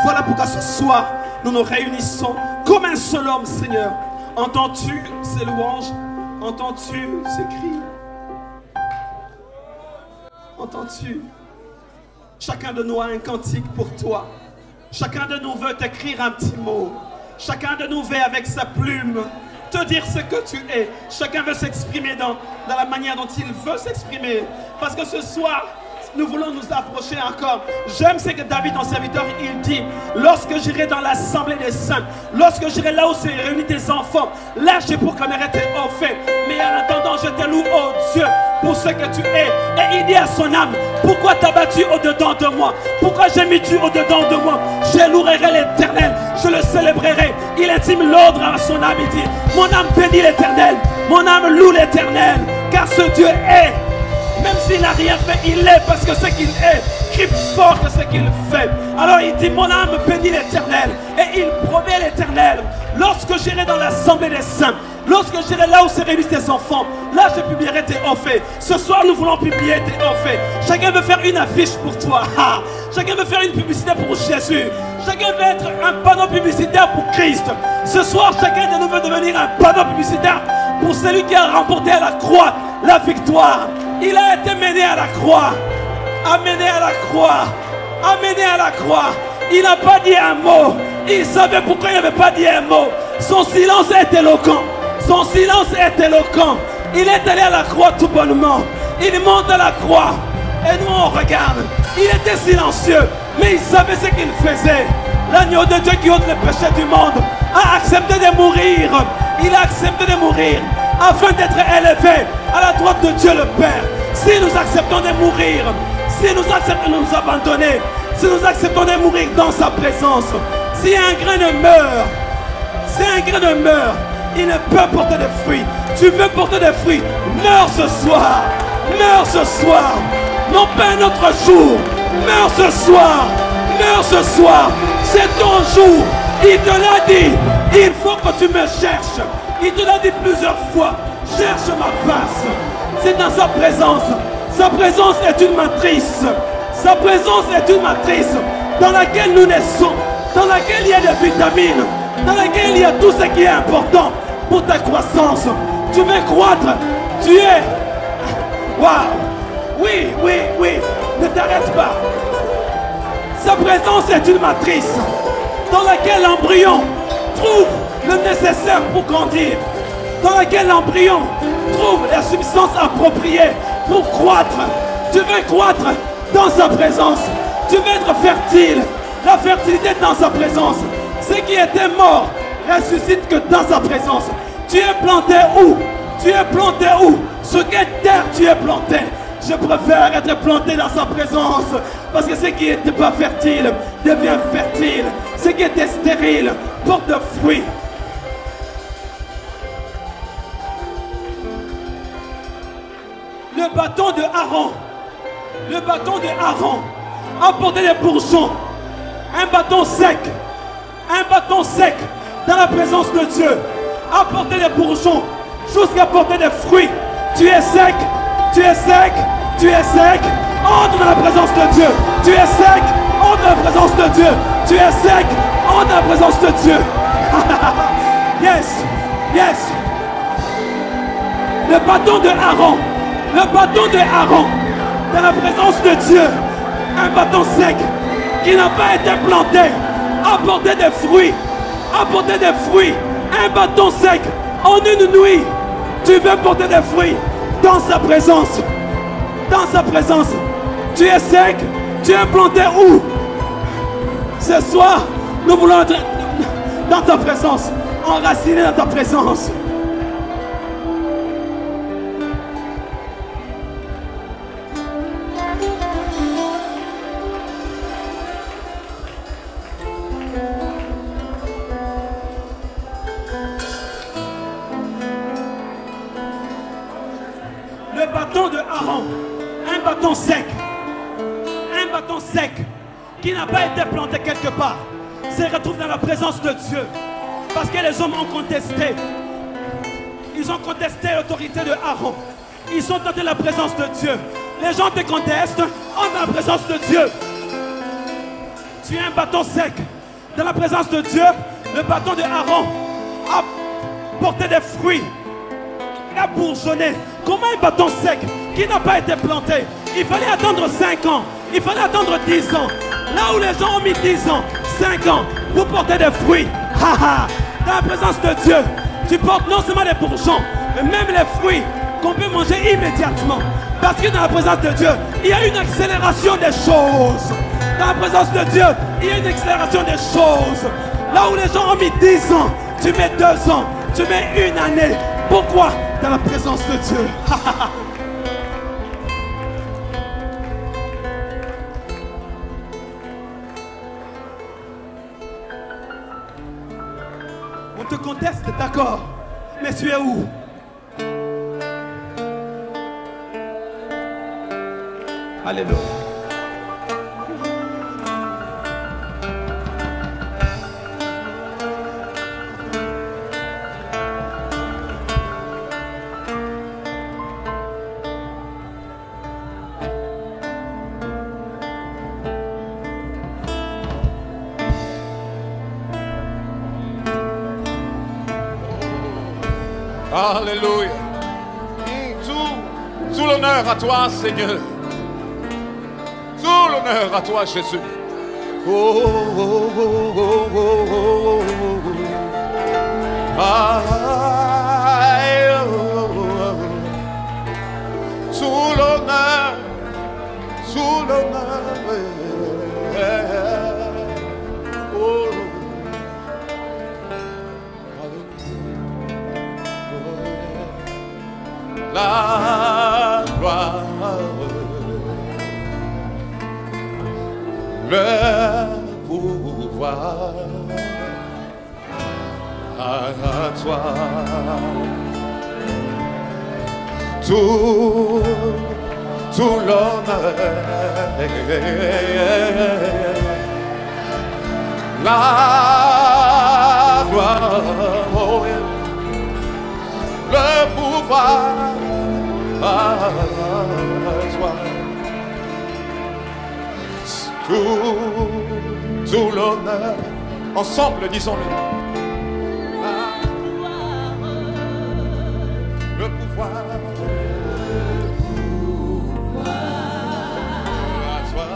Voilà pourquoi ce soir, nous nous réunissons comme un seul homme, Seigneur. Entends-tu ces louanges? Entends-tu ces cris? Entends-tu? Chacun de nous a un cantique pour toi. Chacun de nous veut t'écrire un petit mot. Chacun de nous veut avec sa plume te dire ce que tu es. Chacun veut s'exprimer dans la manière dont il veut s'exprimer. Parce que ce soir, nous voulons nous approcher encore. J'aime ce que David, ton serviteur, il dit: lorsque j'irai dans l'assemblée des saints, lorsque j'irai là où se réunissent tes enfants, là je proclamerai tes hauts faits. Mais en attendant, je te loue, oh Dieu, pour ce que tu es. Et il dit à son âme: pourquoi t'as battu au-dedans de moi? Pourquoi j'ai mis tu au-dedans de moi? Je louerai l'Éternel, je le célébrerai. Il intime l'ordre à son âme, il dit: mon âme bénit l'Éternel, mon âme loue l'Éternel, car ce Dieu est. Même s'il n'a rien fait, il est, parce que ce qu'il est crie fort que ce qu'il fait. Alors il dit: mon âme bénit l'Éternel. Et il promet l'Éternel: lorsque j'irai dans l'assemblée des saints, lorsque j'irai là où se réunissent tes enfants, là je publierai tes hauts faits. Ce soir nous voulons publier tes hauts faits. Chacun veut faire une affiche pour toi. Chacun veut faire une publicité pour Jésus. Chacun veut être un panneau publicitaire pour Christ. Ce soir, chacun de nous veut devenir un panneau publicitaire pour celui qui a remporté à la croix la victoire. Il a été mené à la croix. Amené à la croix. Amené à la croix. Il n'a pas dit un mot. Il savait pourquoi il n'avait pas dit un mot. Son silence est éloquent. Son silence est éloquent. Il est allé à la croix tout bonnement. Il monte à la croix. Et nous on regarde. Il était silencieux, mais il savait ce qu'il faisait. L'agneau de Dieu qui ôte le péché du monde a accepté de mourir. Il a accepté de mourir afin d'être élevé à la droite de Dieu le Père. Si nous acceptons de mourir, si nous acceptons de nous abandonner, si nous acceptons de mourir dans sa présence, si un grain ne meurt, si un grain ne meurt, il ne peut porter de fruits. Tu veux porter des fruits, meurs ce soir. Meurs ce soir. Non pas un autre jour. Meurs ce soir. Meurs ce soir. C'est ton jour. Il te l'a dit. Il faut que tu me cherches. Il te l'a dit plusieurs fois. Cherche ma face. C'est dans sa présence. Sa présence est une matrice. Sa présence est une matrice dans laquelle nous naissons, dans laquelle il y a des vitamines, dans laquelle il y a tout ce qui est important pour ta croissance. Tu veux croître. Tu es. Waouh. Oui, oui, oui. Ne t'arrête pas. Sa présence est une matrice dans laquelle l'embryon trouve le nécessaire pour grandir, dans laquelle l'embryon trouve la substance appropriée pour croître. Tu veux croître dans sa présence. Tu veux être fertile. La fertilité dans sa présence. Ce qui était mort ressuscite que dans sa présence. Tu es planté où? Tu es planté où? Sur quelle terre tu es planté? Je préfère être planté dans sa présence. Parce que ce qui n'était pas fertile devient fertile. Ce qui était stérile porte de fruits. Le bâton de Aaron. Le bâton de Aaron a porté des bourgeons. Un bâton sec. Un bâton sec dans la présence de Dieu a porté des bourgeons jusqu'à porter des fruits. Tu es sec. Tu es sec. Tu es sec. Entre dans la présence de Dieu. Tu es sec. Entre dans la présence de Dieu. Tu es sec. Entre dans la présence de Dieu. Yes. Yes. Le bâton de Aaron. Le bâton de Aaron. Dans la présence de Dieu. Un bâton sec qui n'a pas été planté. A porté des fruits. A porté des fruits. Un bâton sec. En une nuit. Tu veux porter des fruits. Dans sa présence. Dans sa présence. Tu es sec. Tu es planté où? Ce soir, nous voulons être dans ta présence. Enraciné dans ta présence. Le bâton de Aaron, un bâton sec, qui n'a pas été planté quelque part, se retrouve dans la présence de Dieu. Parce que les hommes ont contesté. Ils ont contesté l'autorité de Aaron. Ils sont dans la présence de Dieu. Les gens te contestent, on est dans la présence de Dieu. Tu es un bâton sec Dans la présence de Dieu, le bâton de Aaron a porté des fruits. Il a bourgeonné. Comment un bâton sec qui n'a pas été planté? Il fallait attendre 5 ans. Il fallait attendre 10 ans. Là où les gens ont mis 10 ans, 5 ans pour porter des fruits. Dans la présence de Dieu, tu portes non seulement les bourgeons, mais même les fruits qu'on peut manger immédiatement. Parce que dans la présence de Dieu, il y a une accélération des choses. Dans la présence de Dieu, il y a une accélération des choses. Là où les gens ont mis 10 ans, tu mets 2 ans, tu mets 1 année. Pourquoi? Dans la présence de Dieu. On te conteste, d'accord, mais tu es où? Alléluia. Alléluia. Tout l'honneur à toi, Seigneur. Tout l'honneur à toi, Jésus. Oh, oh, oh, oh, oh, oh, oh. Aïe, oh, oh, oh. Tout l'honneur, tout l'honneur. Oh. La gloire, le pouvoir à toi, tout l'honneur, la gloire, oh, le pouvoir à toi, tout l'honneur, ensemble disons-le, le pouvoir à toi,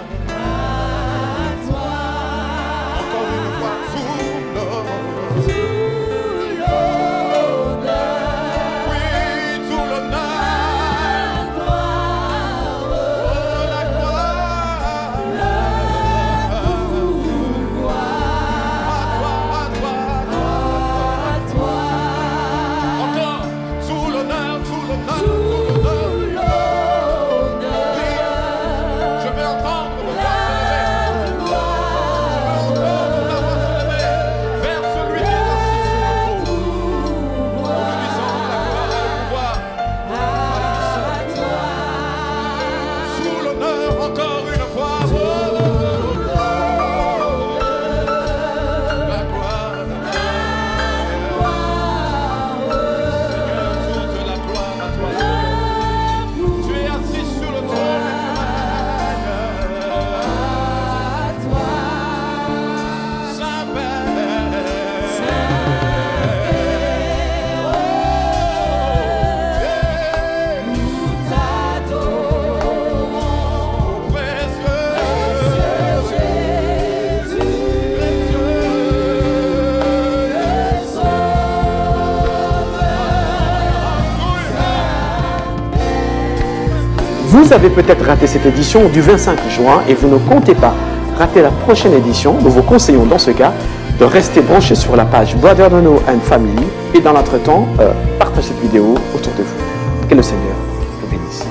encore une fois, tout l'honneur. Vous avez peut-être raté cette édition du 25 juin et vous ne comptez pas rater la prochaine édition. Nous vous conseillons dans ce cas de rester branchés sur la page Brother Nono and Family et dans l'entretemps, partagez cette vidéo autour de vous. Que le Seigneur vous bénisse.